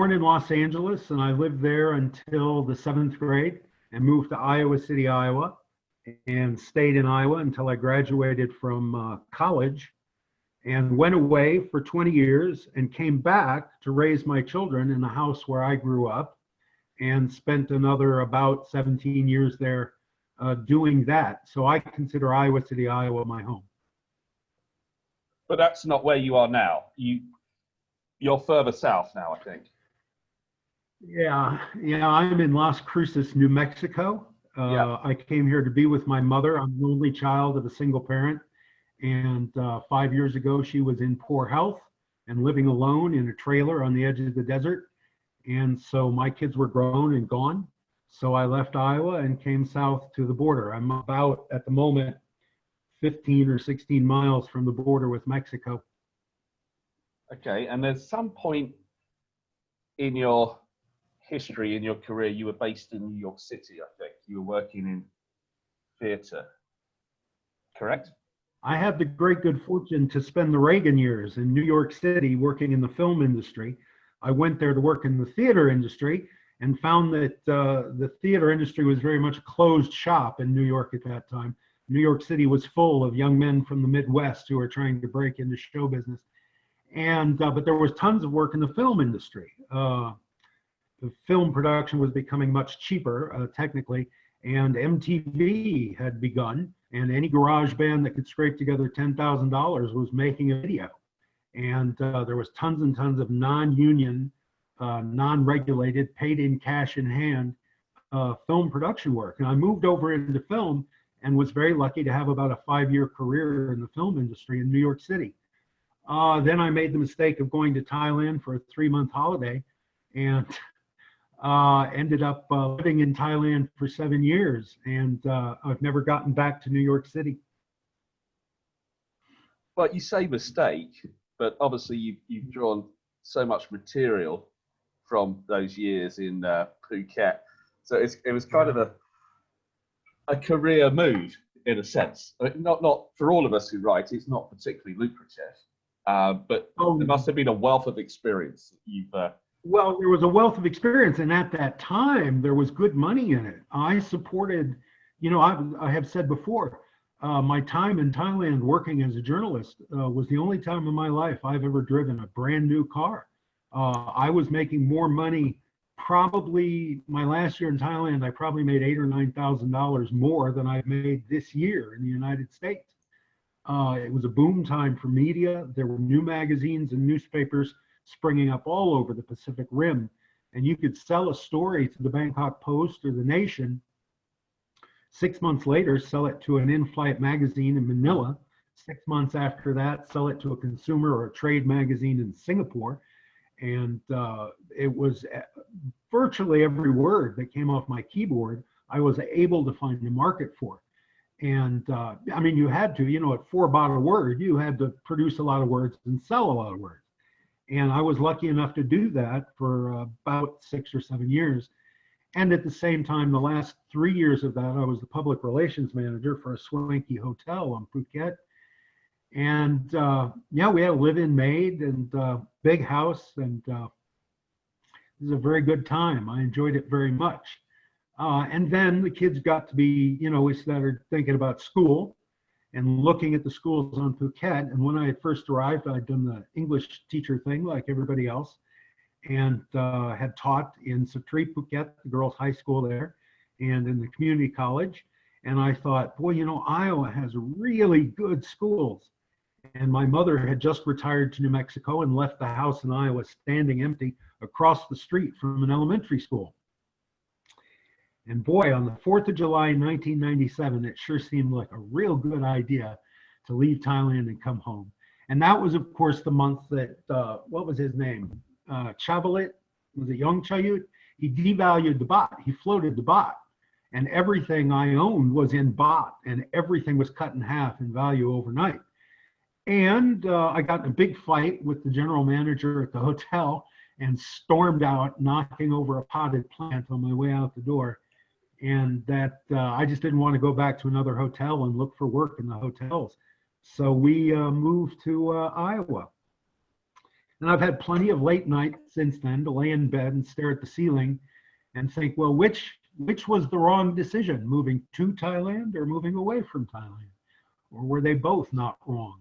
born in Los Angeles, and I lived there until the 7th grade and moved to Iowa City, Iowa, and stayed in Iowa until I graduated from college, and went away for 20 years and came back to raise my children in the house where I grew up, and spent another about 17 years there doing that. So I consider Iowa City, Iowa my home. But that's not where you are now. You're further south now, I think. Yeah, I'm in Las Cruces, New Mexico. I came here to be with my mother. I'm the only child of a single parent. And 5 years ago, she was in poor health and living alone in a trailer on the edge of the desert. And so my kids were grown and gone. So I left Iowa and came south to the border. I'm about, at the moment, 15 or 16 miles from the border with Mexico. Okay, and there's some point in your history, in your career, you were based in New York City, I think. You were working in theater, correct? I had the great good fortune to spend the Reagan years in New York City working in the film industry. I went there to work in the theater industry and found that the theater industry was very much a closed shop in New York at that time. New York City was full of young men from the Midwest who were trying to break into show business. And but there was tons of work in the film industry. The film production was becoming much cheaper, technically, and MTV had begun, and any garage band that could scrape together $10,000 was making a video. And there was tons and tons of non-union, non-regulated, paid in cash in hand film production work. And I moved over into film and was very lucky to have about a 5-year career in the film industry in New York City. Then I made the mistake of going to Thailand for a 3-month holiday, and ended up living in Thailand for 7 years, and I've never gotten back to New York City. Well, you say mistake, but obviously you've drawn so much material from those years in Phuket. So it was kind of a career move in a sense. I mean, not for all of us who write, it's not particularly lucrative, but there must have been a wealth of experience that you've. Well, there was a wealth of experience, and at that time, there was good money in it. I supported, I have said before, my time in Thailand working as a journalist was the only time in my life I've ever driven a brand new car. I was making more money, probably my last year in Thailand, I probably made $8,000 or $9,000 more than I've made this year in the United States. It was a boom time for media. There were new magazines and newspapers springing up all over the Pacific Rim, and you could sell a story to the Bangkok Post or the Nation. 6 months later, sell it to an in-flight magazine in Manila. 6 months after that, sell it to a consumer or a trade magazine in Singapore. And it was virtually every word that came off my keyboard, I was able to find a market for. And I mean, you had to, at 4 baht a word, you had to produce a lot of words and sell a lot of words. And I was lucky enough to do that for about 6 or 7 years. And at the same time, the last 3 years of that, I was the public relations manager for a swanky hotel on Phuket. And we had a live-in maid and big house, and it was a very good time. I enjoyed it very much. And then the kids got to be, we started thinking about school and looking at the schools on Phuket. And when I had first arrived, I'd done the English teacher thing like everybody else, and had taught in Satri Phuket, the girls' high school there, and in the community college. And I thought, boy, Iowa has really good schools. And my mother had just retired to New Mexico and left the house in Iowa standing empty across the street from an elementary school. And boy, on the 4th of July, 1997, it sure seemed like a real good idea to leave Thailand and come home. And that was, of course, the month that, what was his name? Chavalit, was it Young Chayut? He devalued the baht. He floated the baht. And everything I owned was in baht, and everything was cut in half in value overnight. And I got in a big fight with the general manager at the hotel and stormed out, knocking over a potted plant on my way out the door. And that I just didn't want to go back to another hotel and look for work in the hotels. So we moved to Iowa. And I've had plenty of late nights since then to lay in bed and stare at the ceiling and think, well, which was the wrong decision, moving to Thailand or moving away from Thailand? Or were they both not wrong?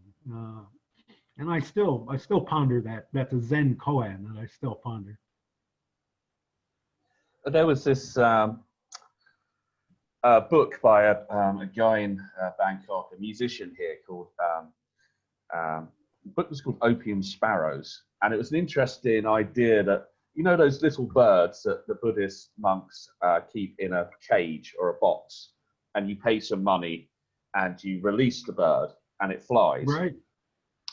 And I still ponder that. That's a Zen koan that I still ponder. There was this book by a guy in Bangkok, a musician here, called the book was called Opium Sparrows, and it was an interesting idea that, you know, those little birds that the Buddhist monks keep in a cage or a box, and you pay some money and you release the bird and it flies. Right.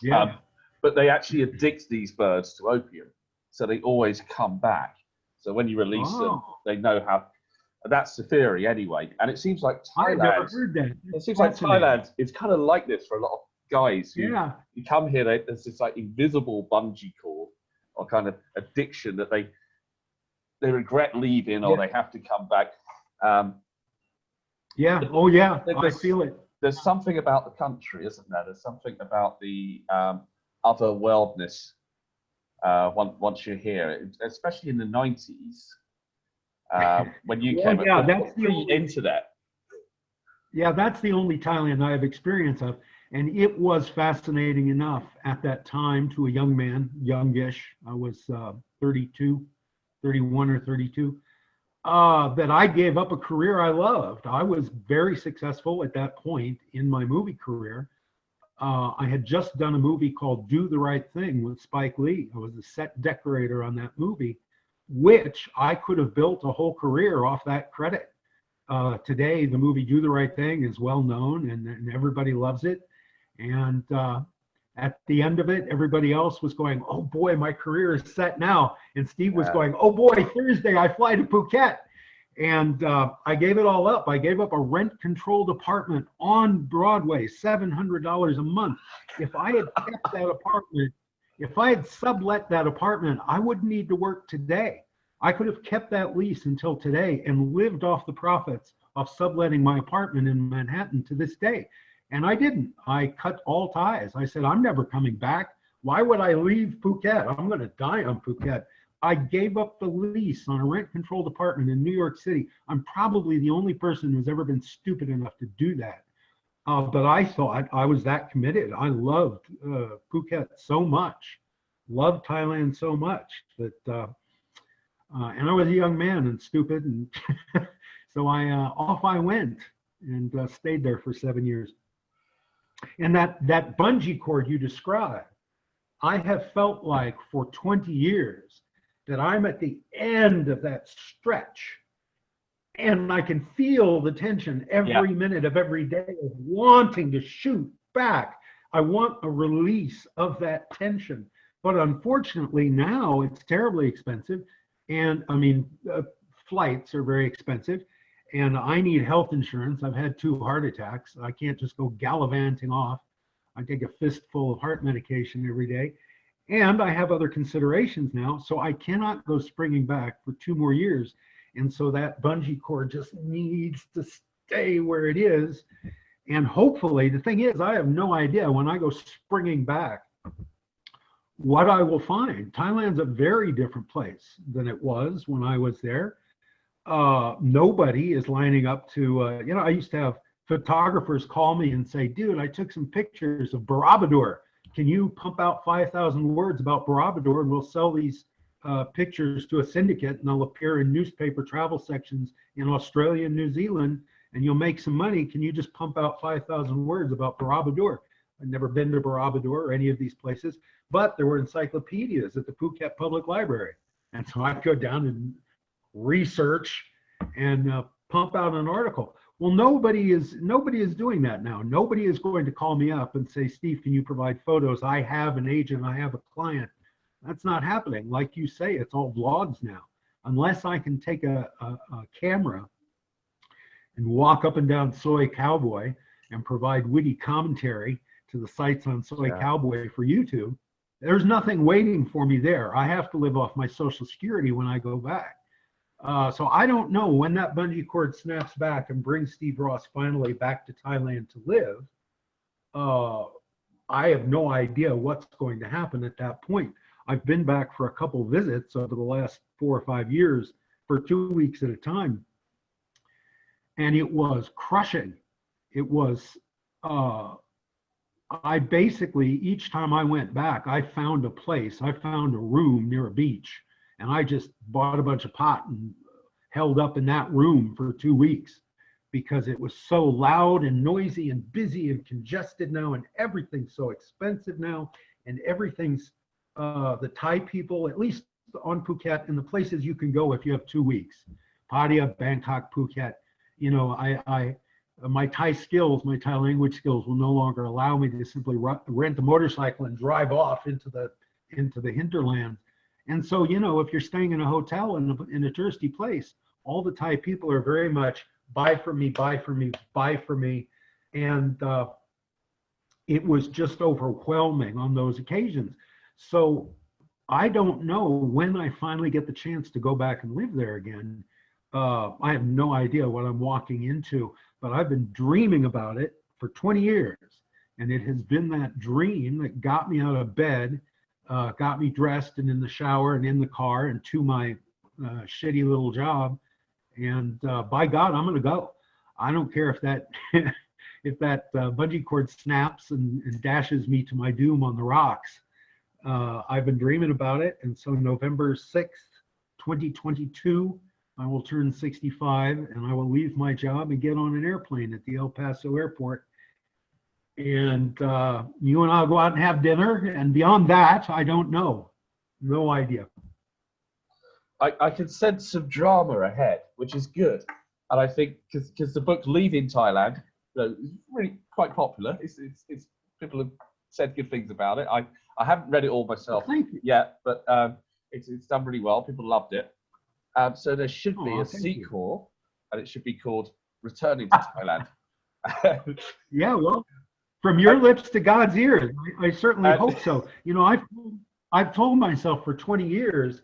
Yeah. But they actually addict these birds to opium, so they always come back. So when you release them, they know how. That's the theory anyway. And it seems like Thailand. I've never heard that. It seems like Thailand is kind of like this for a lot of guys who you come here. There's this like invisible bungee cord or kind of addiction that they regret leaving, or they have to come back. Oh yeah. I feel it. There's something about the country, isn't there? There's something about the otherworldness once you're here, especially in the 90s. When you came that's pre-internet. Yeah, that's the only Thailand I have experience of. And it was fascinating enough at that time to a young man, youngish, I was 32, 31 or 32, that I gave up a career I loved. I was very successful at that point in my movie career. I had just done a movie called Do the Right Thing with Spike Lee. I was a set decorator on that movie, which I could have built a whole career off that credit. Today, the movie Do the Right Thing is well known and everybody loves it. And at the end of it, everybody else was going, oh boy, my career is set now. And Steve was going, oh boy, Thursday I fly to Phuket. And I gave it all up. I gave up a rent-controlled apartment on Broadway, $700 a month. If I had kept that apartment, if I had sublet that apartment, I wouldn't need to work today. I could have kept that lease until today and lived off the profits of subletting my apartment in Manhattan to this day. And I didn't. I cut all ties. I said, I'm never coming back. Why would I leave Phuket? I'm going to die on Phuket. I gave up the lease on a rent-controlled apartment in New York City. I'm probably the only person who's ever been stupid enough to do that. But I thought I was that committed. I loved Phuket so much, loved Thailand so much that, and I was a young man and stupid, and so off I went and stayed there for 7 years. And that bungee cord you described, I have felt like for 20 years that I'm at the end of that stretch, and I can feel the tension every minute of every day of wanting to shoot back. I want a release of that tension. But unfortunately now it's terribly expensive. And I mean, flights are very expensive, and I need health insurance. I've had 2 heart attacks. I can't just go gallivanting off. I take a fistful of heart medication every day. And I have other considerations now, so I cannot go springing back for 2 more years. And so that bungee cord just needs to stay where it is. And hopefully, the thing is, I have no idea when I go springing back what I will find. Thailand's a very different place than it was when I was there. Nobody is lining up to, I used to have photographers call me and say, dude, I took some pictures of Borobudur. Can you pump out 5,000 words about Borobudur, and we'll sell these pictures to a syndicate, and they'll appear in newspaper travel sections in Australia and New Zealand, and you'll make some money. Can you just pump out 5,000 words about Borobudur? I've never been to Borobudur or any of these places, but there were encyclopedias at the Phuket Public Library. And so I'd go down and research and pump out an article. Well, nobody is doing that now. Nobody is going to call me up and say, Steve, can you provide photos? I have an agent, I have a client. That's not happening. Like you say, it's all vlogs now. Unless I can take a camera and walk up and down Soy Cowboy and provide witty commentary to the sites on Soy Cowboy for YouTube, there's nothing waiting for me there. I have to live off my Social Security when I go back. So I don't know when that bungee cord snaps back and brings Steve Rosse finally back to Thailand to live. I have no idea what's going to happen at that point. I've been back for a couple visits over the last 4 or 5 years for 2 weeks at a time. And it was crushing. It was, I basically, each time I went back, I found a place, I found a room near a beach, and I just bought a bunch of pot and held up in that room for 2 weeks because it was so loud and noisy and busy and congested now, and everything's so expensive now, and everything's, the Thai people, at least on Phuket, and the places you can go if you have 2 weeks, Pattaya, Bangkok, Phuket, you know, my Thai skills, my Thai language skills will no longer allow me to simply rent a motorcycle and drive off into the hinterland. And so, you know, if you're staying in a hotel in a touristy place, all the Thai people are very much buy for me, buy for me, buy for me. And it was just overwhelming on those occasions. So I don't know when I finally get the chance to go back and live there again. I have no idea what I'm walking into, but I've been dreaming about it for 20 years. And it has been that dream that got me out of bed, got me dressed and in the shower and in the car and to my shitty little job. And by God, I'm going to go. I don't care if that if that bungee cord snaps and dashes me to my doom on the rocks. I've been dreaming about it. And so November 6th, 2022, I will turn 65 and I will leave my job and get on an airplane at the El Paso airport. And you and I'll go out and have dinner. And beyond that, I don't know. No idea. I can sense some drama ahead, which is good. And I think because the book Leaving Thailand, you know, is really quite popular. It's people have said good things about it. I haven't read it all myself yet, but it's done really well. People loved it. So there should be a sequel, and it should be called Returning to Thailand. Yeah, well, from your lips to God's ears, I certainly hope so. You know, I've told myself for 20 years,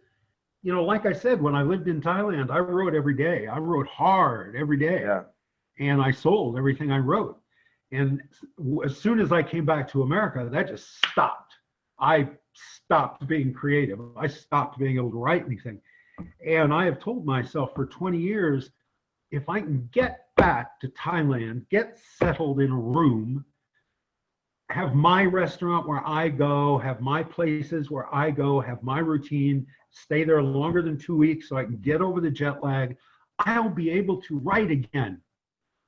you know, like I said, when I lived in Thailand, I wrote every day. I wrote hard every day. Yeah. And I sold everything I wrote. And as soon as I came back to America, that just stopped. I stopped being creative. I stopped being able to write anything. And I have told myself for 20 years, if I can get back to Thailand, get settled in a room, have my restaurant where I go, have my places where I go, have my routine, stay there longer than 2 weeks so I can get over the jet lag, I'll be able to write again.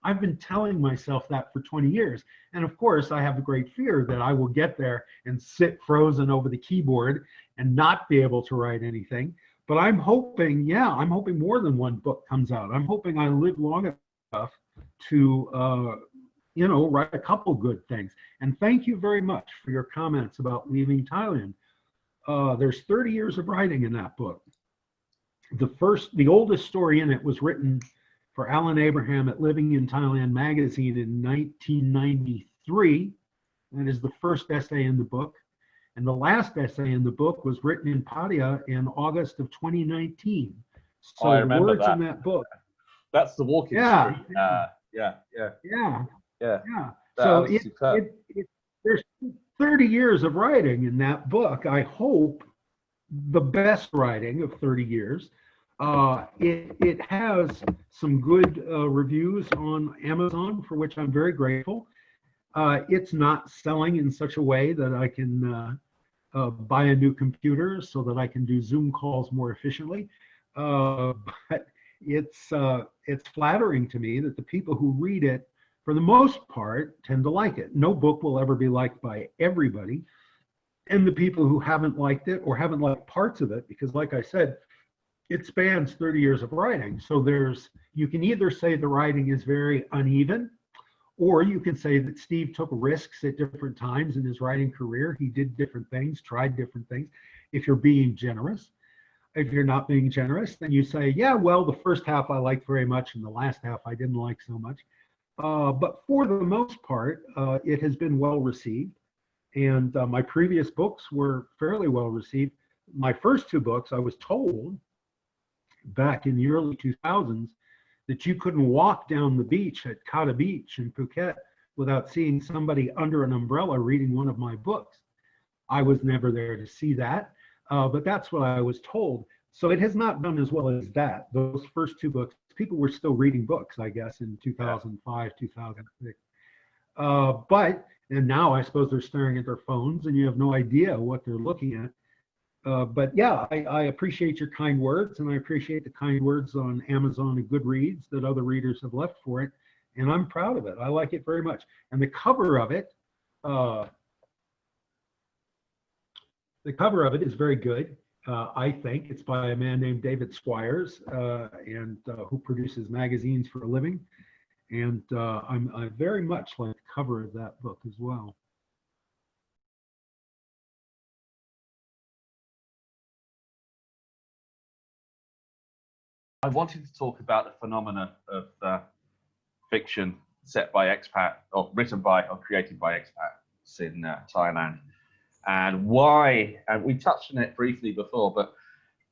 I've been telling myself that for 20 years. And of course, I have a great fear that I will get there and sit frozen over the keyboard and not be able to write anything. But I'm hoping, I'm hoping more than one book comes out. I'm hoping I live long enough to, you know, write a couple good things. And thank you very much for your comments about Leaving Thailand. There's 30 years of writing in that book. The oldest story in it was written for Alan Abraham at Living in Thailand magazine in 1993. That is the first essay in the book. And the last essay in the book was written in Pattaya in August of 2019. So I remember words in that book. That's the walking Yeah. street. Yeah. So there's 30 years of writing in that book. I hope the best writing of 30 years. It has some good reviews on Amazon, for which I'm very grateful. It's not selling in such a way that I can buy a new computer so that I can do Zoom calls more efficiently. But it's flattering to me that the people who read it, for the most part, tend to like it. No book will ever be liked by everybody. And the people who haven't liked it or haven't liked parts of it, because like I said, it spans 30 years of writing. So you can either say the writing is very uneven, or you can say that Steve took risks at different times in his writing career. He did different things, tried different things. If you're being generous, if you're not being generous, then you say, yeah, well, the first half I liked very much and the last half I didn't like so much. But for the most part, it has been well received. And my previous books were fairly well received. My first two books, I was told back in the early 2000s that you couldn't walk down the beach at Kata Beach in Phuket without seeing somebody under an umbrella reading one of my books. I was never there to see that. But that's what I was told. So it has not done as well as that. Those first two books, people were still reading books, I guess, in Yeah. 2005, 2006. And now I suppose they're staring at their phones and you have no idea what they're looking at. But yeah, I appreciate your kind words, and I appreciate the kind words on Amazon and Goodreads that other readers have left for it. And I'm proud of it. I like it very much. And uh, the cover of it is very good. I think it's by a man named David Squires, and who produces magazines for a living. And I very much like the cover of that book as well. I wanted to talk about the phenomena of fiction set by expat, or written by, or created by expats in Thailand, and why. And we touched on it briefly before, but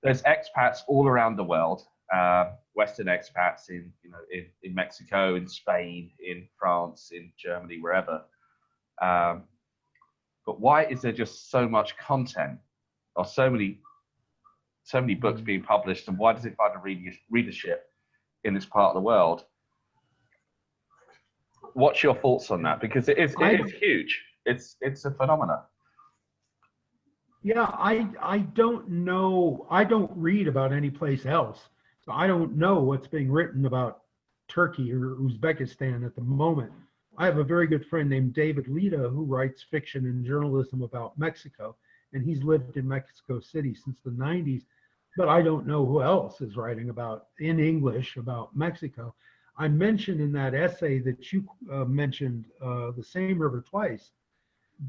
there's expats all around the world, Western expats in Mexico, in Spain, in France, in Germany, wherever. But why is there just so much content, or so many books being published, and why does it find a readership in this part of the world? What's your thoughts on that? Because it is huge. It's a phenomenon. Yeah, I don't know. I don't read about any place else, so I don't know what's being written about Turkey or Uzbekistan at the moment. I have a very good friend named David Lita who writes fiction and journalism about Mexico, and he's lived in Mexico City since the 90s. But I don't know who else is writing about in English about Mexico. I mentioned in that essay that you mentioned, The Same River Twice,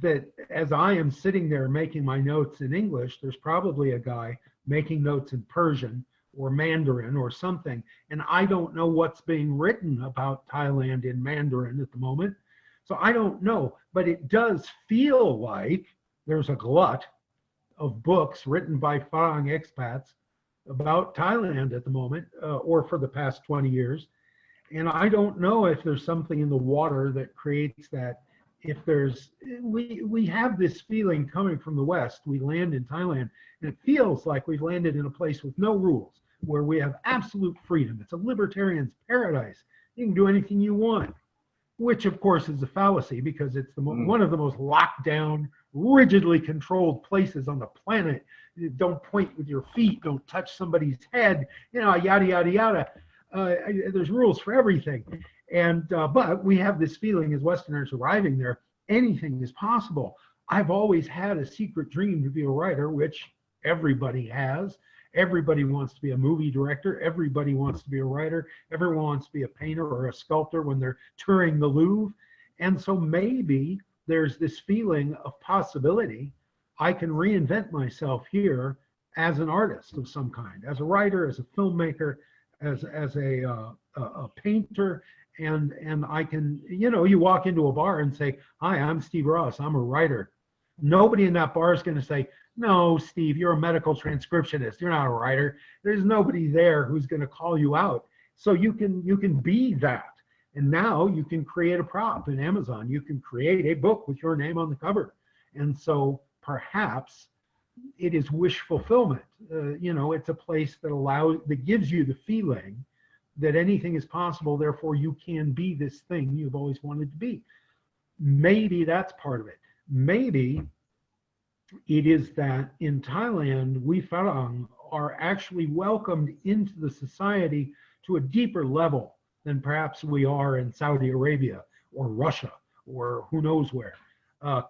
that as I am sitting there making my notes in English, there's probably a guy making notes in Persian or Mandarin or something. And I don't know what's being written about Thailand in Mandarin at the moment. So I don't know, but it does feel like there's a glut of books written by Farang expats about Thailand at the moment, or for the past 20 years. And I don't know if there's something in the water that creates that. If there's, we have this feeling coming from the West. We land in Thailand, and it feels like we've landed in a place with no rules, where we have absolute freedom. It's a libertarian's paradise. You can do anything you want, which of course is a fallacy, because it's one of the most locked down, rigidly controlled places on the planet. Don't point with your feet, don't touch somebody's head, yada, yada, yada. There's rules for everything. And but we have this feeling as Westerners arriving there, anything is possible. I've always had a secret dream to be a writer, which everybody has. Everybody wants to be a movie director. Everybody wants to be a writer. Everyone wants to be a painter or a sculptor when they're touring the Louvre. And so maybe there's this feeling of possibility. I can reinvent myself here as an artist of some kind, as a writer, as a filmmaker, as a painter. And I can, you walk into a bar and say, "Hi, I'm Steve Rosse. I'm a writer." Nobody in that bar is going to say, "No, Steve, you're a medical transcriptionist. You're not a writer." There's nobody there who's going to call you out. So you can be that. And now you can create a prop in Amazon. You can create a book with your name on the cover. And so perhaps it is wish fulfillment. It's a place that gives you the feeling that anything is possible, therefore you can be this thing you've always wanted to be. Maybe that's part of it. Maybe it is that in Thailand, we Farang are actually welcomed into the society to a deeper level than perhaps we are in Saudi Arabia or Russia or who knows where.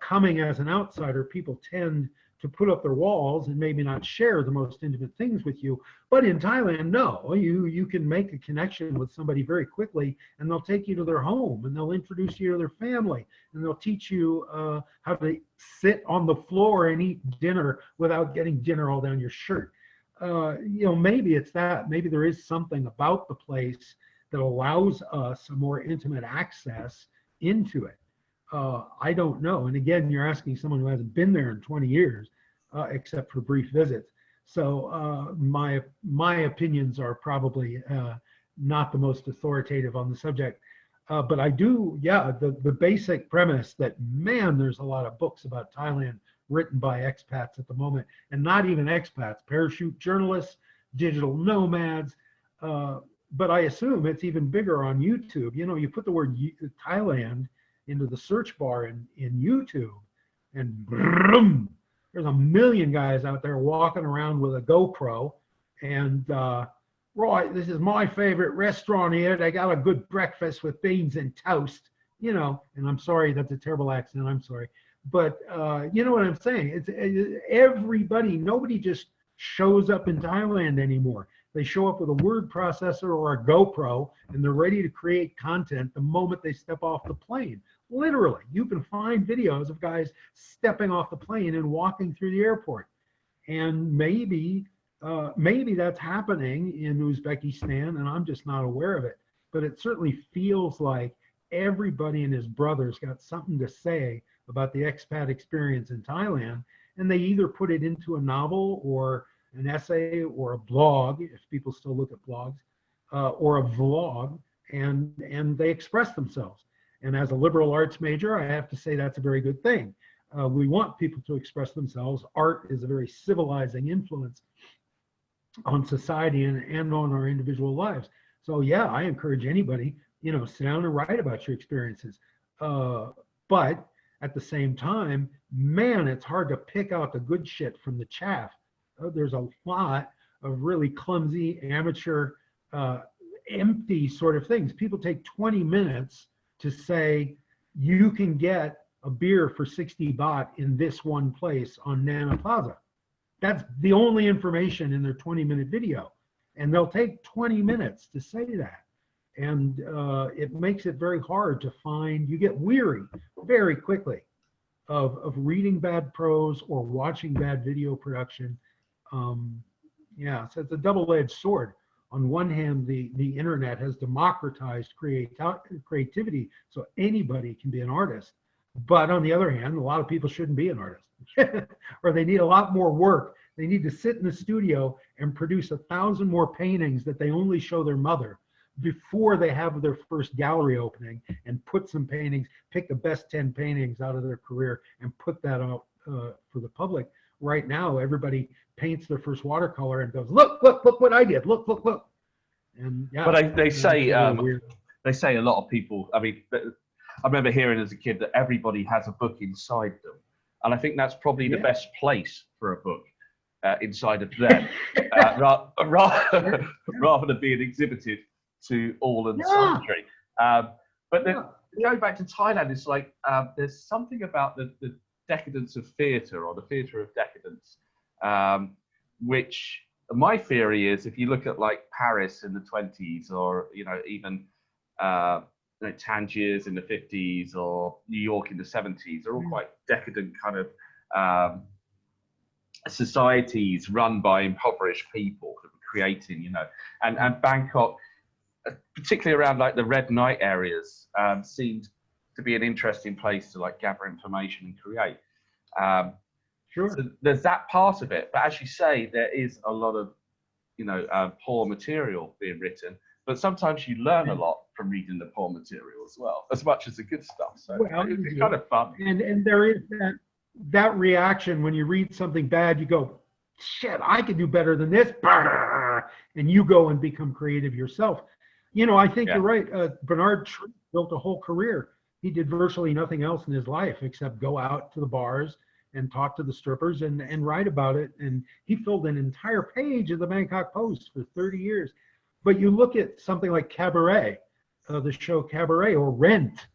Coming as an outsider, people tend to put up their walls and maybe not share the most intimate things with you. But in Thailand, no, you can make a connection with somebody very quickly, and they'll take you to their home, and they'll introduce you to their family, and they'll teach you how to sit on the floor and eat dinner without getting dinner all down your shirt. Maybe it's that. Maybe there is something about the place that allows us a more intimate access into it. I don't know. And again, you're asking someone who hasn't been there in 20 years, except for brief visits. So my opinions are probably not the most authoritative on the subject. But I do, the basic premise that, man, there's a lot of books about Thailand written by expats at the moment, and not even expats, parachute journalists, digital nomads. But I assume it's even bigger on YouTube. You know, you put the word Thailand into the search bar in YouTube, and brum, there's a million guys out there walking around with a GoPro. And Roy, this is my favorite restaurant here. They got a good breakfast with beans and toast. You know, and I'm sorry, that's a terrible accent. I'm sorry, but you know what I'm saying. It's everybody. Nobody just shows up in Thailand anymore. They show up with a word processor or a GoPro, and they're ready to create content the moment they step off the plane. Literally, you can find videos of guys stepping off the plane and walking through the airport. And maybe that's happening in Uzbekistan, and I'm just not aware of it. But it certainly feels like everybody and his brothers got something to say about the expat experience in Thailand, and they either put it into a novel or an essay or a blog, if people still look at blogs, or a vlog, and they express themselves. And as a liberal arts major, I have to say that's a very good thing. We want people to express themselves. Art is a very civilizing influence on society and on our individual lives. So yeah, I encourage anybody, you know, sit down and write about your experiences. But at the same time, man, it's hard to pick out the good shit from the chaff. There's a lot of really clumsy, amateur, empty sort of things. People take 20 minutes to say, you can get a beer for 60 baht in this one place on Nana Plaza. That's the only information in their 20-minute video. And they'll take 20 minutes to say that. And it makes it very hard to find, you get weary very quickly of reading bad prose or watching bad video production. Yeah, so it's a double-edged sword. On one hand, the internet has democratized creativity, so anybody can be an artist. But on the other hand, a lot of people shouldn't be an artist, or they need a lot more work. They need to sit in the studio and produce 1,000 more paintings that they only show their mother before they have their first gallery opening, and put some paintings, pick the best 10 paintings out of their career and put that out for the public. Right now, everybody paints their first watercolor and goes, look what I did, look. And yeah, but they say really they say a lot of people, I mean, I remember hearing as a kid that everybody has a book inside them, and I think that's probably the best place for a book, inside of them, rather than being exhibited to all and sundry. But then going back to Thailand, it's like there's something about the decadence of theatre, or the theatre of decadence, which my theory is, if you look at like Paris in the 20s, or even Tangiers in the 50s, or New York in the 70s, they're all quite decadent kind of societies run by impoverished people that were creating, and Bangkok, particularly around like the red night areas, seemed to be an interesting place to like gather information and create. Sure. So there's that part of it, but as you say, there is a lot of poor material being written, but sometimes you learn a lot from reading the poor material as well, as much as the good stuff. So it's kind of fun. And there is that reaction when you read something bad, you go, shit, I could do better than this, and you go and become creative yourself. I think you're right. Bernard Tree built a whole career. He did virtually nothing else in his life except go out to the bars and talk to the strippers and write about it. And he filled an entire page of the Bangkok Post for 30 years. But you look at something like Cabaret, the show Cabaret, or Rent.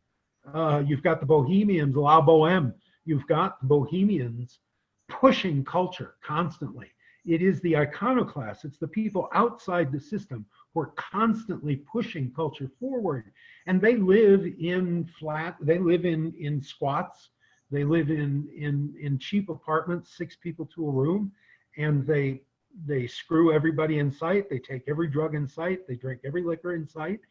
You've got the Bohemians, La Boheme. You've got the Bohemians pushing culture constantly. It is the iconoclasts. It's the people outside the system who are constantly pushing culture forward. And they live in in squats. They live in cheap apartments, 6 people to a room, and they screw everybody in sight. They take every drug in sight. They drink every liquor in sight.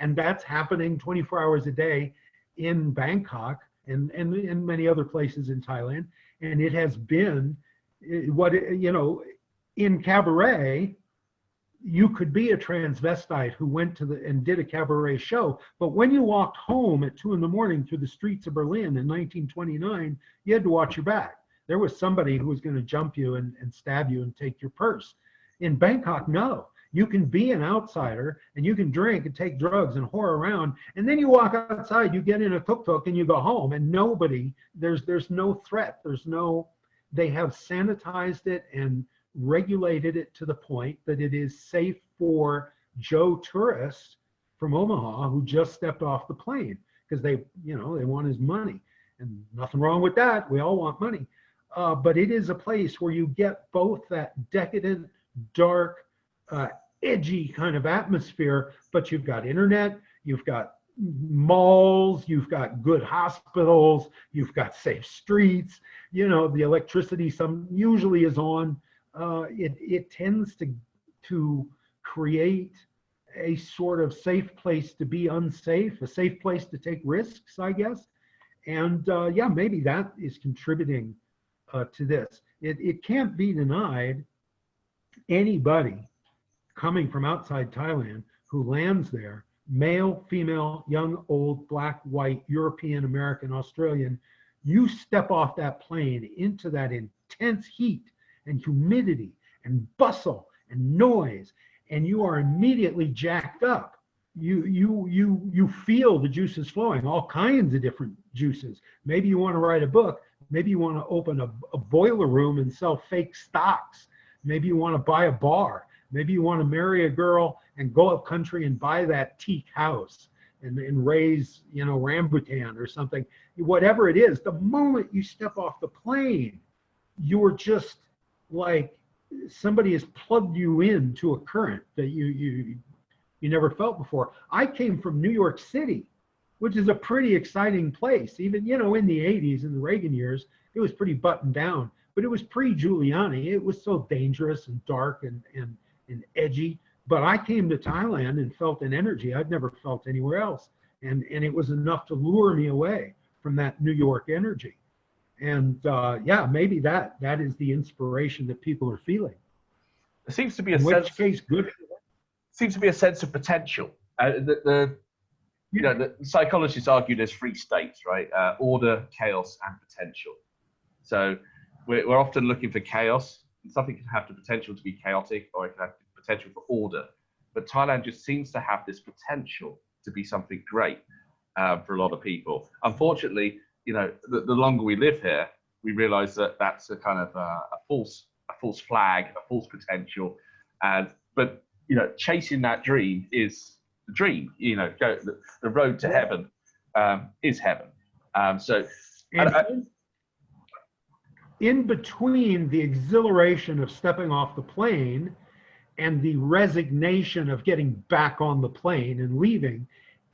And that's happening 24 hours a day in Bangkok and in many other places in Thailand. And it has been in Cabaret, you could be a transvestite who went and did a cabaret show, but when you walked home at 2 a.m. through the streets of Berlin in 1929, you had to watch your back, there was somebody who was going to jump you and stab you and take your purse. In Bangkok, no. You can be an outsider and you can drink and take drugs and whore around, and then you walk outside, you get in a tuk-tuk and you go home, and there's no threat. They have sanitized it and regulated it to the point that it is safe for Joe tourists from Omaha who just stepped off the plane, because they want his money, and nothing wrong with that. We all want money. But it is a place where you get both that decadent, dark, edgy kind of atmosphere, but you've got internet, you've got malls, you've got good hospitals, you've got safe streets, the electricity usually is on. It tends to create a sort of safe place to be unsafe, a safe place to take risks, I guess. And yeah, maybe that is contributing to this. It can't be denied, anybody coming from outside Thailand who lands there, male, female, young, old, black, white, European, American, Australian, you step off that plane into that intense heat and humidity and bustle and noise, and you are immediately jacked up. You feel the juices flowing, all kinds of different juices. Maybe you want to write a book. Maybe you want to open a boiler room and sell fake stocks. Maybe you want to buy a bar. Maybe you want to marry a girl and go up country and buy that teak house and raise, rambutan or something. Whatever it is, the moment you step off the plane, you're just like somebody has plugged you into a current that you never felt before. I came from New York City, which is a pretty exciting place. Even, in the 80s, in the Reagan years, it was pretty buttoned down, but it was pre-Giuliani. It was so dangerous and dark and edgy. But I came to Thailand and felt an energy I'd never felt anywhere else. And it was enough to lure me away from that New York energy. And yeah, maybe that is the inspiration that people are feeling. There seems to be a sense of potential. The psychologists argue there's three states, right? Order, chaos, and potential. So we're often looking for chaos. Something can have the potential to be chaotic, or it can have the potential for order. But Thailand just seems to have this potential to be something great for a lot of people. Unfortunately, the longer we live here, we realize that that's a kind of a false flag, a false potential. But chasing that dream is the dream. The road to heaven is heaven. In between the exhilaration of stepping off the plane and the resignation of getting back on the plane and leaving,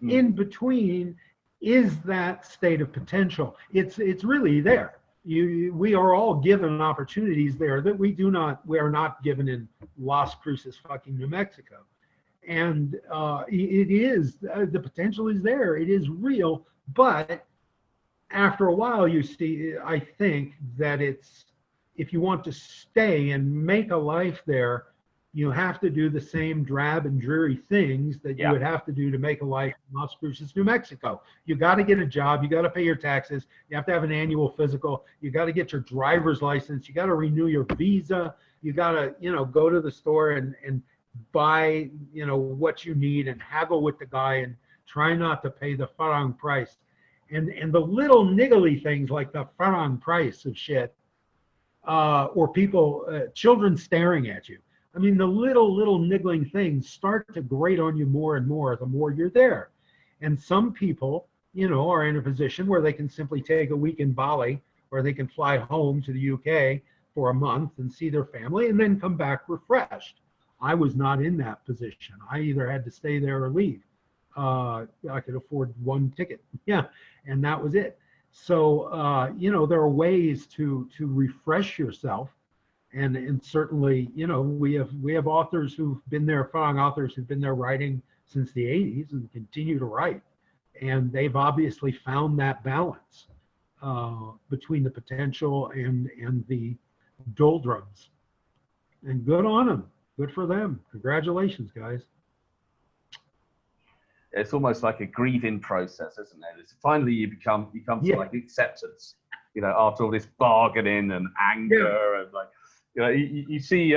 in between is that state of potential. It's really there. We are all given opportunities there that we are not given in Las Cruces, fucking New Mexico. And the potential is there. It is real, but after a while, you see, I think that if you want to stay and make a life there, you have to do the same drab and dreary things that you would have to do to make a life in Las Cruces, New Mexico. You got to get a job. You got to pay your taxes. You have to have an annual physical. You got to get your driver's license. You got to renew your visa. You got to, go to the store and buy, what you need and haggle with the guy and try not to pay the farang price. And the little niggly things like the farang price of shit, or people, children staring at you. I mean, the little niggling things start to grate on you more and more the more you're there. And some people, are in a position where they can simply take a week in Bali, or they can fly home to the UK for a month and see their family and then come back refreshed. I was not in that position. I either had to stay there or leave. I could afford one ticket. Yeah. And that was it. So, there are ways to refresh yourself. And certainly, we have authors who've been there, foreign authors who've been there writing since the 80s and continue to write. And they've obviously found that balance between the potential and the doldrums. And good on them. Good for them. Congratulations, guys. It's almost like a grieving process, isn't it? It's finally you come to like acceptance. you know, after all this bargaining and anger and like, you know, you see,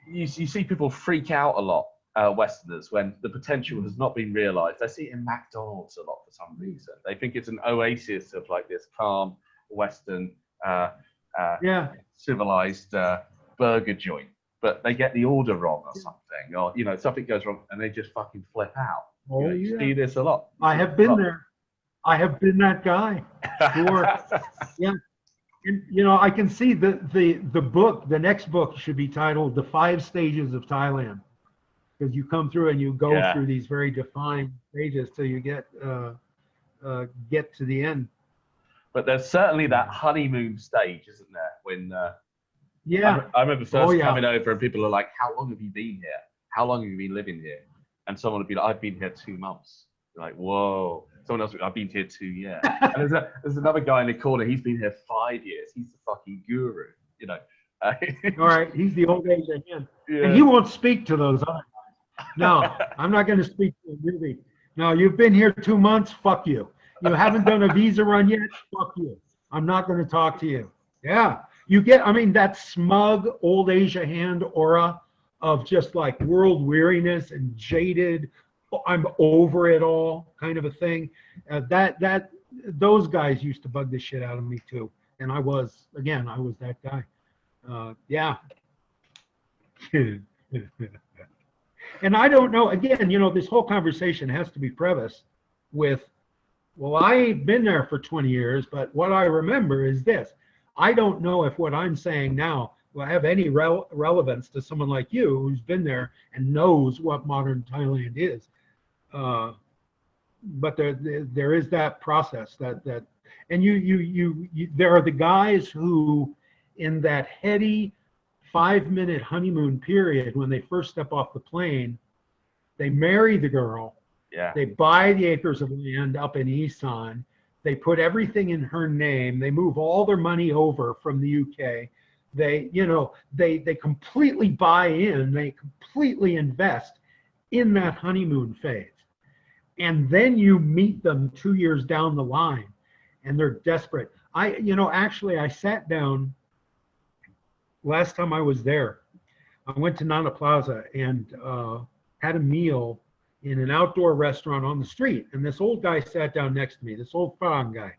you see people freak out a lot, Westerners, when the potential has not been realized. I see it in McDonald's a lot for some reason. They think it's an oasis of like this calm Western, civilized burger joint, but they get the order wrong or something, or, you know, something goes wrong and they just fucking flip out. Oh, you know, you see this a lot. I have been there. I have been that guy. Sure. Yeah. And, you know, I can see the book, the next book should be titled The 5 Stages of Thailand, because you come through and you go through these very defined stages till you get to the end. But there's certainly that honeymoon stage, isn't there? When I remember first coming over and people are like, "How long have you been here? How long have you been living here?" And someone would be like, "I've been here 2 months." You're like, "Whoa." Someone else, "I've been here 2 years." And there's another guy in the corner. He's been here 5 years. He's the fucking guru, you know. All right, he's the old age again, and he won't speak to those other guys. No, I'm not going to speak to him, really. No, you've been here 2 months. Fuck you. You haven't done a visa run yet. Fuck you. I'm not going to talk to you. Yeah, you get. I mean, that smug old Asia hand aura of just like world weariness and jaded, I'm over it all kind of a thing. Those guys used to bug the shit out of me too, and I was that guy. And I don't know. Again, you know, this whole conversation has to be prefaced with, well, I ain't been there for 20 years, but what I remember is this. I don't know if what I'm saying now will have any relevance to someone like you who's been there and knows what modern Thailand is. But there is that process that and you there are the guys who, in that heady 5-minute honeymoon period, when they first step off the plane, they marry the girl. Yeah. They buy the acres of land up in Isan. They put everything in her name. They move all their money over from the UK. They, you know, they completely buy in. They completely invest in that honeymoon phase. And then you meet them 2 years down the line, and they're desperate. Actually, I sat down last time I was there. I went to Nana Plaza and had a meal in an outdoor restaurant on the street. And this old guy sat down next to me, this old Farang guy.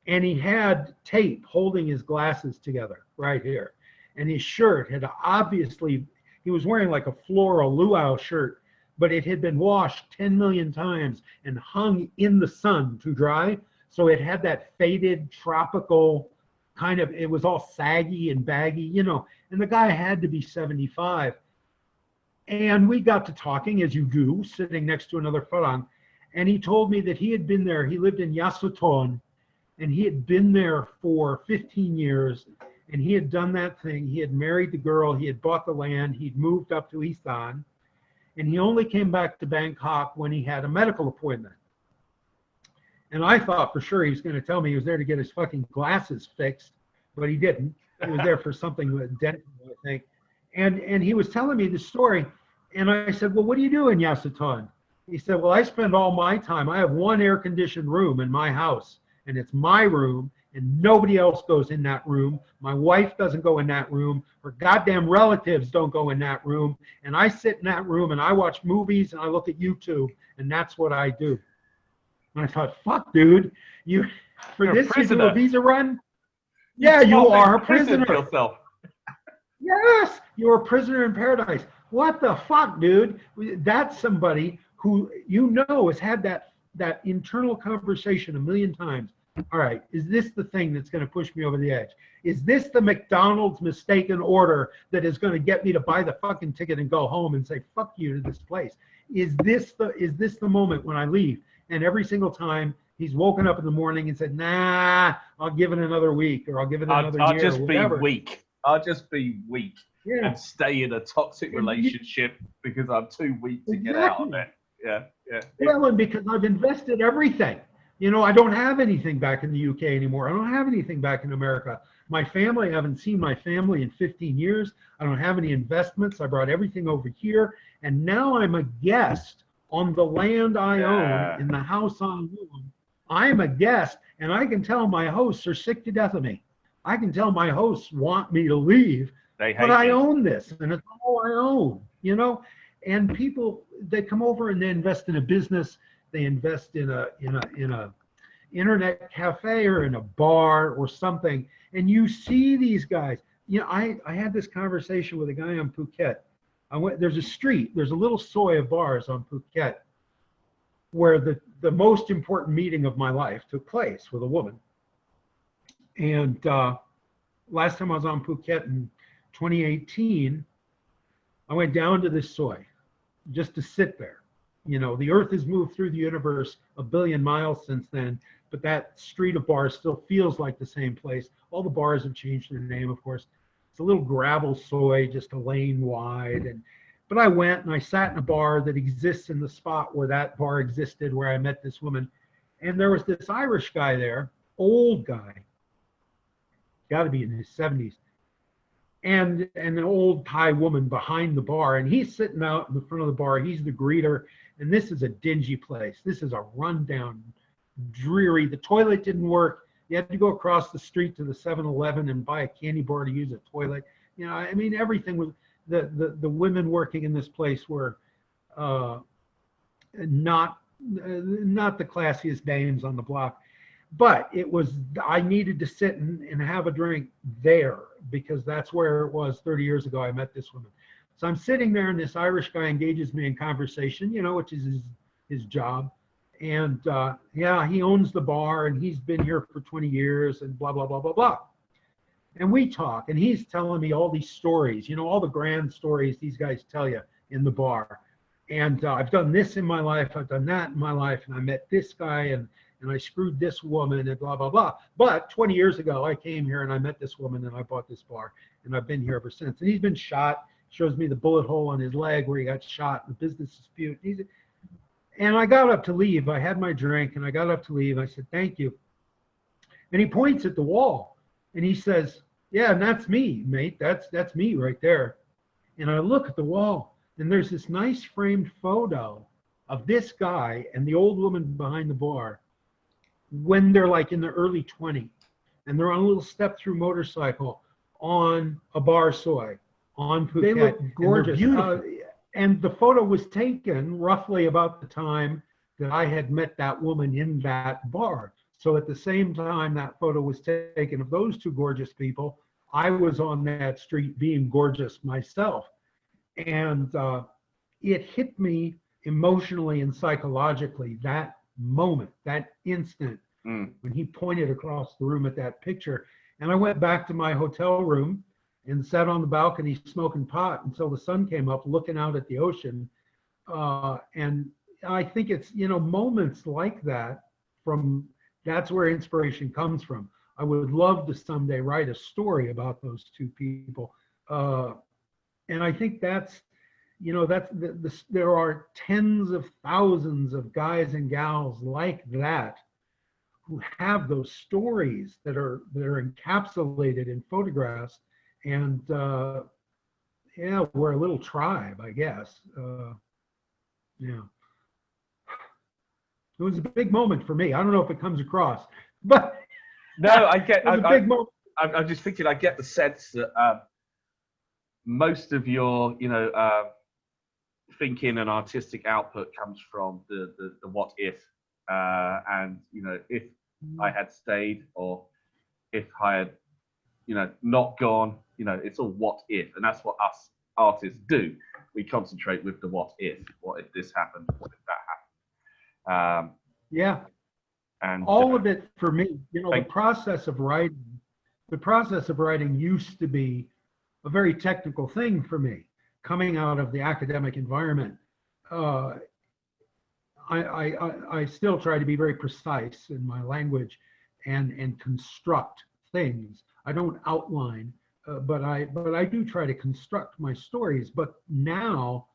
And he had tape holding his glasses together right here. And his shirt had obviously, he was wearing like a floral luau shirt, but it had been washed 10 million times and hung in the sun to dry. So it had that faded tropical kind of, it was all saggy and baggy, you know, and the guy had to be 75. And we got to talking, as you do, sitting next to another Farang. And he told me that he had been there, he lived in Yasuton, and he had been there for 15 years. And he had done that thing. He had married the girl, he had bought the land, he'd moved up to Isan. And he only came back to Bangkok when he had a medical appointment. And I thought for sure he was going to tell me he was there to get his fucking glasses fixed, but he didn't. He was there for something with dental, I think. And he was telling me the story. And I said, well, what do you do in Yasuton? He said, well, I spend all my time. I have one air-conditioned room in my house, and it's my room, and nobody else goes in that room. My wife doesn't go in that room. Her goddamn relatives don't go in that room. And I sit in that room, and I watch movies, and I look at YouTube, and that's what I do. And I thought, fuck, dude, you do a visa run? Yeah, you are a prisoner. Yourself. Yes, you're a prisoner in paradise. What the fuck, dude? That's somebody who you know has had that internal conversation a million times. All right, is this the thing that's going to push me over the edge? Is this the McDonald's mistaken order that is going to get me to buy the fucking ticket and go home and say fuck you to this place? Is this the moment when I leave? And every single time he's woken up in the morning and said, nah, I'll give it another week, or I'll give it another year. I'll just be weak. I'll just be weak and stay in a toxic relationship because I'm too weak to get out of it. Yeah. Well, and because I've invested everything. You know, I don't have anything back in the UK anymore. I don't have anything back in America. My family, I haven't seen my family in 15 years. I don't have any investments. I brought everything over here. And now I'm a guest on the land I own, in the house I own, I'm a guest, and I can tell my hosts are sick to death of me. I can tell my hosts want me to leave, They but hate I me. own this, and it's all I own, you know. And people, they come over and they invest in a business, they invest in a internet cafe or in a bar or something, and you see these guys. You know, I had this conversation with a guy on Phuket. There's a street, there's a little soy of bars on Phuket where the most important meeting of my life took place with a woman. And last time I was on Phuket in 2018, I went down to this soy just to sit there. You know, the earth has moved through the universe 1 billion miles since then, but that street of bars still feels like the same place. All the bars have changed their name, of course. It's a little gravel soy, just a lane wide. But I went and I sat in a bar that exists in the spot where that bar existed, where I met this woman. And there was this Irish guy there, old guy, got to be in his 70s, and an old Thai woman behind the bar. And he's sitting out in the front of the bar. He's the greeter. And this is a dingy place. This is a rundown, dreary. The toilet didn't work. You had to go across the street to the 7-Eleven and buy a candy bar to use a toilet. You know, I mean, everything was, the women working in this place were not the classiest dames on the block. But it was, I needed to sit and have a drink there because that's where it was 30 years ago I met this woman. So I'm sitting there and this Irish guy engages me in conversation, you know, which is his job. And yeah, he owns the bar and he's been here for 20 years and blah, blah, blah, blah, blah. And we talk and he's telling me all these stories, you know, all the grand stories these guys tell you in the bar. And I've done this in my life, I've done that in my life, and I met this guy and I screwed this woman and blah, blah, blah. But 20 years ago, I came here and I met this woman and I bought this bar and I've been here ever since. And he's been shot, shows me the bullet hole on his leg where he got shot in a business dispute. And I got up to leave. I had my drink and I got up to leave. I said, thank you. And he points at the wall and he says, yeah, and that's me, mate. That's me right there. And I look at the wall and there's this nice framed photo of this guy and the old woman behind the bar when they're like in the early 20s and they're on a little step through motorcycle on a bar soy on Phuket. They look gorgeous. And the photo was taken roughly about the time that I had met that woman in that bar. So at the same time that photo was taken of those two gorgeous people, I was on that street being gorgeous myself. And it hit me emotionally and psychologically, that moment, that instant when he pointed across the room at that picture. And I went back to my hotel room and sat on the balcony smoking pot until the sun came up, looking out at the ocean. And I think it's, you know, moments like that that's where inspiration comes from. I would love to someday write a story about those two people. And I think that's, you know, there are tens of thousands of guys and gals like that who have those stories that are encapsulated in photographs. And yeah, we're a little tribe, I guess. Yeah, it was a big moment for me. I don't know if it comes across, but no, I get. It was a big moment. I'm just thinking. I get the sense that most of your, you know, thinking and artistic output comes from the what if, and you know, if I had stayed or if I had, you know, not gone, you know, it's all what if, and that's what us artists do. We concentrate with the what if this happened, what if that happened. Yeah, and all of it for me, you know, the process of writing used to be a very technical thing for me. Coming out of the academic environment, I still try to be very precise in my language and construct things. I don't outline, but I do try to construct my stories. But now,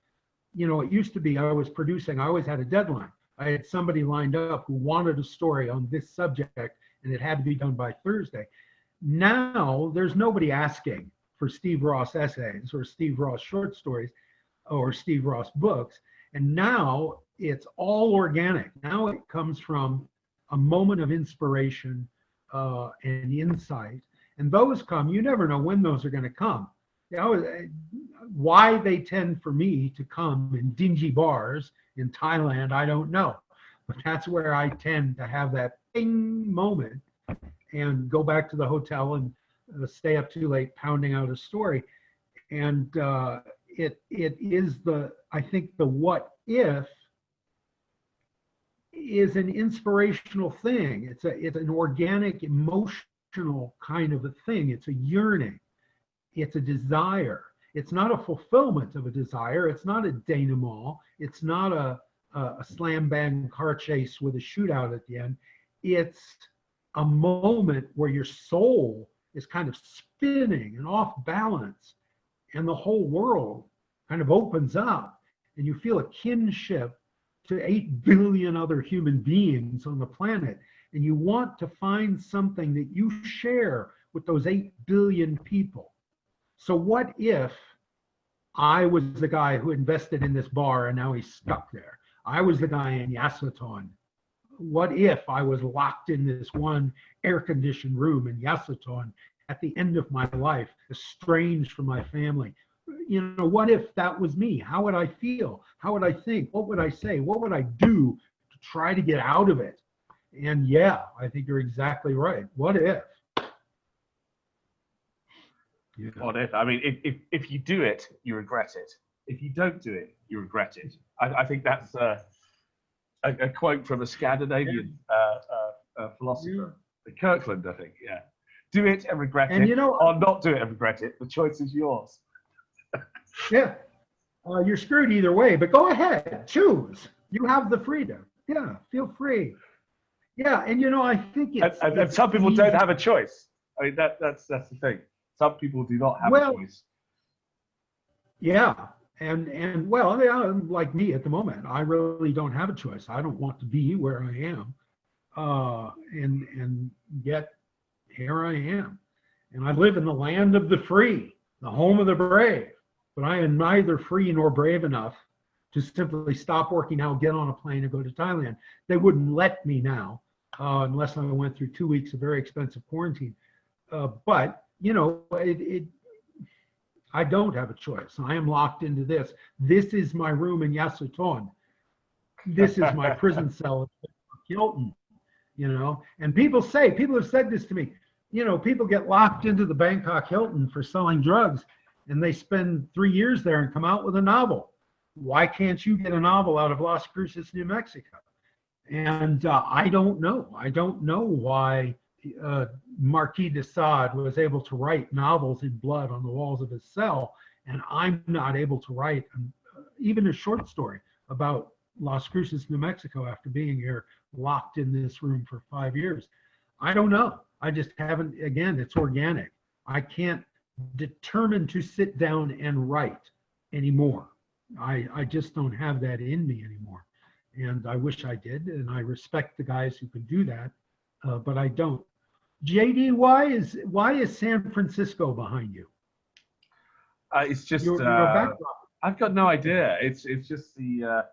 you know, it used to be I was producing, I always had a deadline. I had somebody lined up who wanted a story on this subject and it had to be done by Thursday. Now there's nobody asking for Steve Rosse essays or Steve Rosse short stories or Steve Rosse books. And now it's all organic. Now it comes from a moment of inspiration and insight. And those come, you never know when those are going to come. You know, why they tend for me to come in dingy bars in Thailand, I don't know. But that's where I tend to have that ding moment and go back to the hotel and stay up too late pounding out a story. And it is I think the what if is an inspirational thing. It's an organic, emotional kind of a thing. It's a yearning. It's a desire. It's not a fulfillment of a desire. It's not a denouement. It's not a slam bang car chase with a shootout at the end. It's a moment where your soul is kind of spinning and off balance, and the whole world kind of opens up, and you feel a kinship to 8 billion other human beings on the planet, and you want to find something that you share with those 8 billion people. So what if I was the guy who invested in this bar and now he's stuck there? I was the guy in Yasoton. What if I was locked in this one air-conditioned room in Yasoton at the end of my life, estranged from my family? You know, what if that was me? How would I feel? How would I think? What would I say? What would I do to try to get out of it? And yeah, I think you're exactly right. What if? Yeah. What if? I mean, if you do it, you regret it. If you don't do it, you regret it. I think that's a quote from a Scandinavian philosopher, Kirkland, I think. Yeah, do it and regret it, or not do it and regret it. The choice is yours. Yeah, you're screwed either way. But go ahead, choose. You have the freedom. Yeah, feel free. Yeah, and I think it's and some people don't have a choice. I mean, that's the thing. Some people do not have a choice. Yeah, and well, like me at the moment, I really don't have a choice. I don't want to be where I am, and yet here I am, and I live in the land of the free, the home of the brave. But I am neither free nor brave enough to simply stop working out, get on a plane, and go to Thailand. They wouldn't let me now unless I went through 2 weeks of very expensive quarantine. But I don't have a choice. I am locked into this. This is my room in Yasoton. This is my prison cell at Hilton. And people have said this to me. People get locked into the Bangkok Hilton for selling drugs, and they spend 3 years there and come out with a novel. Why can't you get a novel out of Las Cruces, New Mexico? And I don't know. I don't know why Marquis de Sade was able to write novels in blood on the walls of his cell, and I'm not able to write even a short story about Las Cruces, New Mexico, after being here locked in this room for 5 years. I don't know. I just haven't. Again, it's organic. I can't determine to sit down and write anymore. I just don't have that in me anymore, and I wish I did, and I respect the guys who can do that, but I don't. JD, why is San Francisco behind you? It's just I've got no idea. It's just the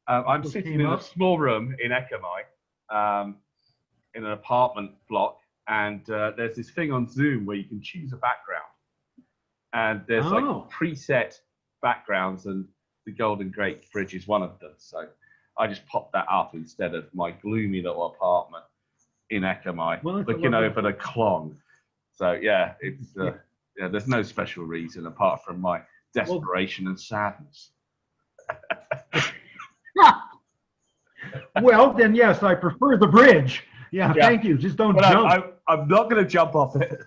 I'm sitting in a small room in Ekamai, in an apartment block, and there's this thing on Zoom where you can choose a background, and there's like preset backgrounds, and the Golden Gate Bridge is one of them. So I just popped that up instead of my gloomy little apartment in Ekamai, looking over the Klong. So yeah, it's there's no special reason apart from my desperation and sadness. Well, then yes, I prefer the bridge. Yeah. Thank you. Just don't jump. I'm not going to jump off it.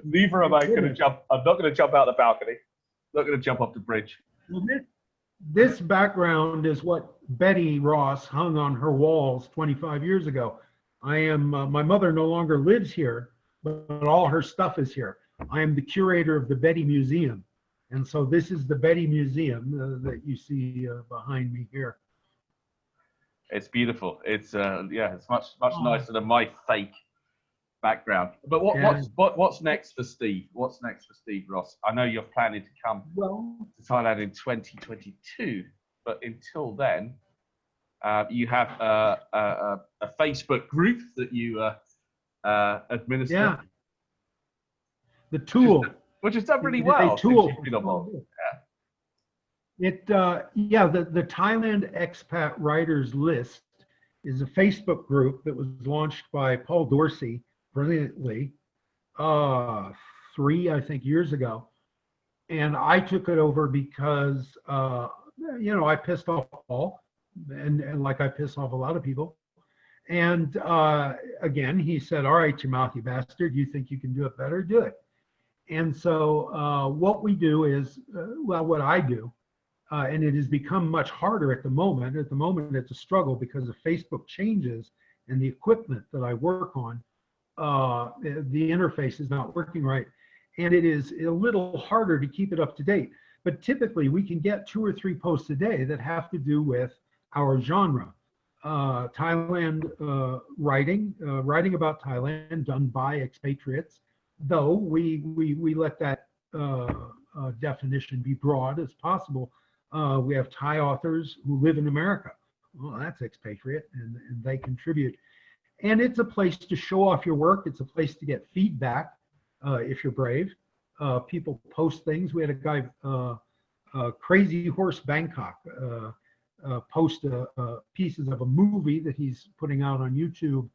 Neither am I going to jump. I'm not going to jump out the balcony. I'm not going to jump off the bridge. Well, this background is what Betty Rosse hung on her walls 25 years ago. My mother no longer lives here, but all her stuff is here. I am the curator of the Betty Museum. And so this is the Betty Museum that you see behind me here. It's beautiful. It's it's much nicer than my fake background. But what's next for Steve? What's next for Steve Rosse? I know you're planning to come to Thailand in 2022, but until then, You have a Facebook group that you administer. Yeah, the tool. Which has done really It is a well since tool. you've been on board. Yeah, the Thailand Expat Writers List is a Facebook group that was launched by Paul Dorsey brilliantly 3, I think, years ago. And I took it over because, I pissed off Paul, and like I piss off a lot of people. And again, he said, all right, you mouthy bastard, you think you can do it better? Do it. And so what we do is, what I do, and it has become much harder at the moment. At the moment, it's a struggle because of Facebook changes and the equipment that I work on. The interface is not working right. And it is a little harder to keep it up to date. But typically, we can get 2 or 3 posts a day that have to do with our genre. Thailand writing about Thailand done by expatriates, though we let that definition be broad as possible. We have Thai authors who live in America. Well, that's expatriate, and they contribute. And it's a place to show off your work. It's a place to get feedback if you're brave. People post things. We had a guy, Crazy Horse Bangkok, post pieces of a movie that he's putting out on YouTube.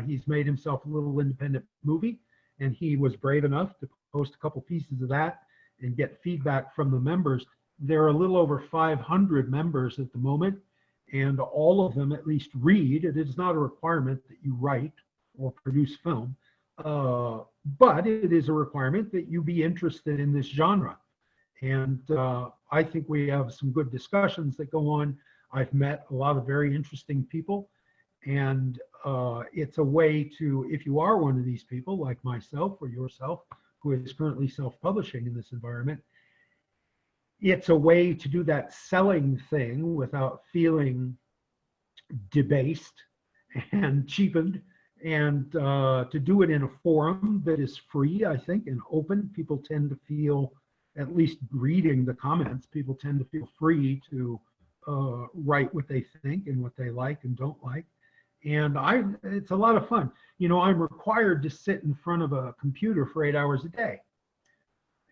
He's made himself a little independent movie, and he was brave enough to post a couple pieces of that and get feedback from the members. There are a little over 500 members at the moment, and all of them at least read. It is not a requirement that you write or produce film, but it is a requirement that you be interested in this genre. And I think we have some good discussions that go on. I've met a lot of very interesting people, and it's a way to, if you are one of these people like myself or yourself, who is currently self-publishing in this environment, it's a way to do that selling thing without feeling debased and cheapened, and to do it in a forum that is free, I think, and open. People tend to feel, at least reading the comments, people tend to feel free to write what they think and what they like and don't like. And it's a lot of fun. I'm required to sit in front of a computer for 8 hours a day.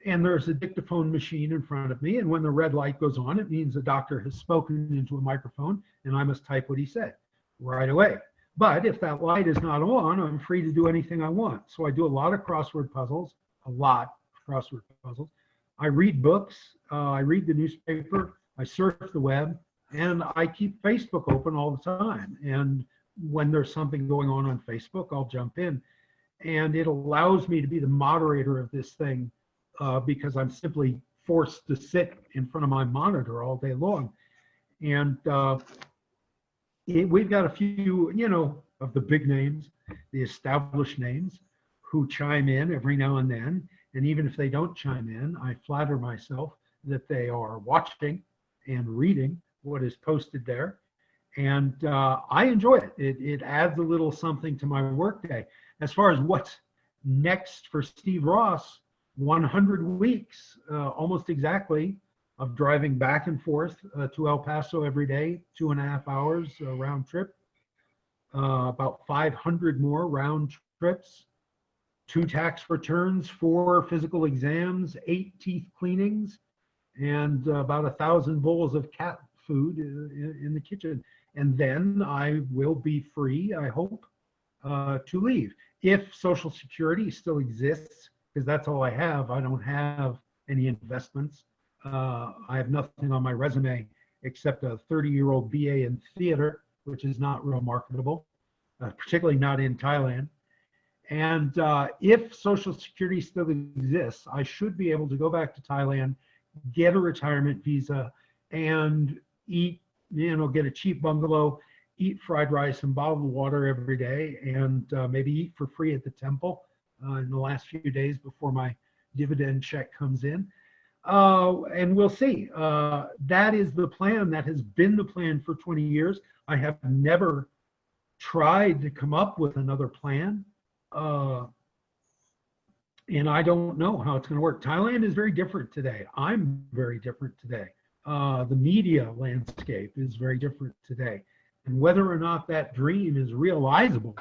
And there's a dictaphone machine in front of me. And when the red light goes on, it means the doctor has spoken into a microphone, and I must type what he said right away. But if that light is not on, I'm free to do anything I want. So I do a lot of crossword puzzles, I read books, I read the newspaper, I surf the web, and I keep Facebook open all the time. And when there's something going on Facebook, I'll jump in. And it allows me to be the moderator of this thing because I'm simply forced to sit in front of my monitor all day long. And we've got a few, of the big names, the established names, who chime in every now and then. And even if they don't chime in, I flatter myself that they are watching and reading what is posted there. And I enjoy it. It adds a little something to my workday. As far as what's next for Steve Rosse, 100 weeks, almost exactly, of driving back and forth to El Paso every day, 2.5 hours round trip, about 500 more round trips, 2 tax returns, 4 physical exams, 8 teeth cleanings, and about 1,000 bowls of cat food in the kitchen. And then I will be free, I hope, to leave. If Social Security still exists, because that's all I have. I don't have any investments. I have nothing on my resume except a 30-year-old BA in theater, which is not real marketable, particularly not in Thailand. And if Social Security still exists, I should be able to go back to Thailand, get a retirement visa, and eat, get a cheap bungalow, eat fried rice and bottled water every day, and maybe eat for free at the temple in the last few days before my dividend check comes in. And we'll see. That is the plan. That has been the plan for 20 years. I have never tried to come up with another plan. And I don't know how it's going to work. Thailand is very different today. I'm very different today. The media landscape is very different today. And whether or not that dream is realizable,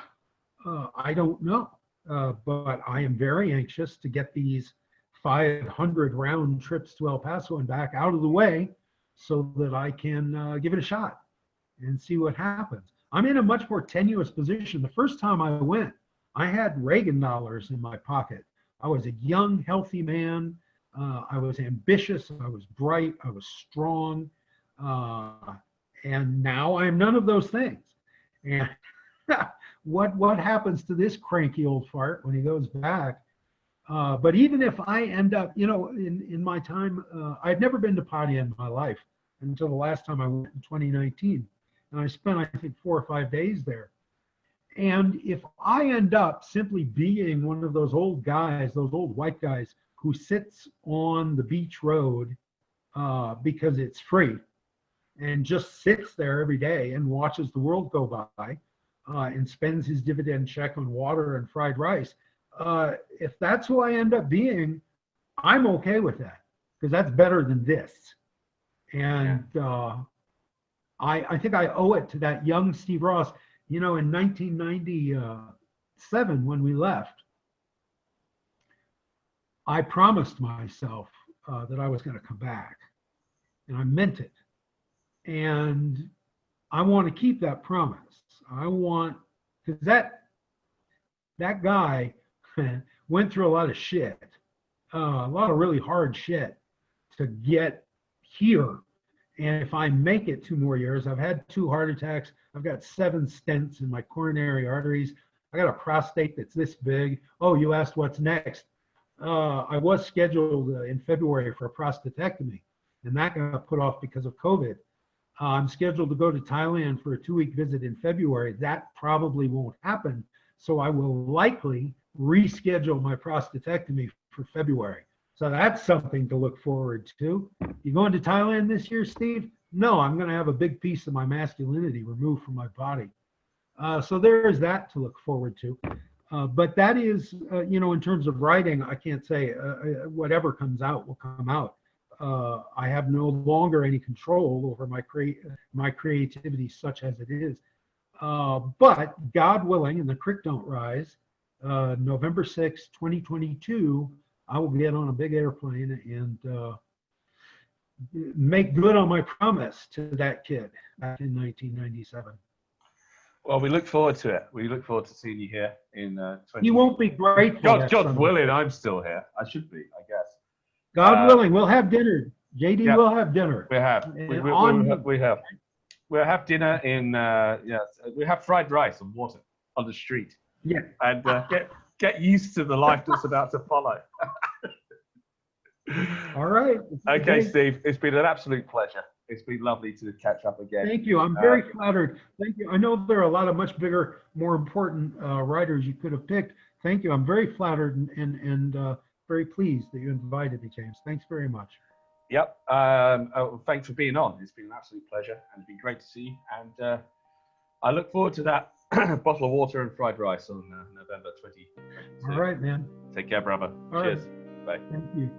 I don't know. But I am very anxious to get these 500 round trips to El Paso and back out of the way so that I can give it a shot and see what happens. I'm in a much more tenuous position. The first time I went, I had Reagan dollars in my pocket. I was a young, healthy man. I was ambitious. I was bright. I was strong. And now I'm none of those things. And what happens to this cranky old fart when he goes back? But even if I end up, in my time, I'd never been to Pattaya in my life until the last time I went in 2019. And I spent, I think, 4 or 5 days there. And if I end up simply being one of those old guys, those old white guys who sits on the beach road because it's free and just sits there every day and watches the world go by and spends his dividend check on water and fried rice, if that's who I end up being, I'm okay with that because that's better than this. And I think I owe it to that young Steve Rosse. In 1997, when we left, I promised myself that I was going to come back, and I meant it. And I want to keep that promise. Because that guy went through a lot of shit, a lot of really hard shit to get here. And if I make it 2 more years, I've had 2 heart attacks. I've got 7 stents in my coronary arteries. I got a prostate that's this big. Oh, you asked what's next. I was scheduled in February for a prostatectomy, and that got put off because of COVID. I'm scheduled to go to Thailand for a 2-week visit in February. That probably won't happen. So I will likely reschedule my prostatectomy for February. So that's something to look forward to. You going to Thailand this year, Steve? No, I'm going to have a big piece of my masculinity removed from my body. So there is that to look forward to. But that is, in terms of writing, I can't say whatever comes out will come out. I have no longer any control over my creativity, such as it is. But God willing, and the creek don't rise, November 6, 2022, I will get on a big airplane and make good on my promise to that kid back in 1997. Well, we look forward to it. We look forward to seeing you here in 20. You won't be grateful. God willing, I'm still here. I should be, I guess. God willing, we'll have dinner. JD will have dinner. We have. We'll have dinner in. We have fried rice and water on the street. Yeah. And get used to the life that's about to follow. All right. Okay, Steve. It's been an absolute pleasure. It's been lovely to catch up again. Thank you. I'm very flattered. Thank you. I know there are a lot of much bigger, more important writers you could have picked. Thank you. I'm very flattered and very pleased that you invited me, James. Thanks very much. Yep. Thanks for being on. It's been an absolute pleasure, and it's been great to see you. And I look forward to that bottle of water and fried rice on November 20. All right, man. Take care, brother. All Cheers. Right. Bye. Thank you.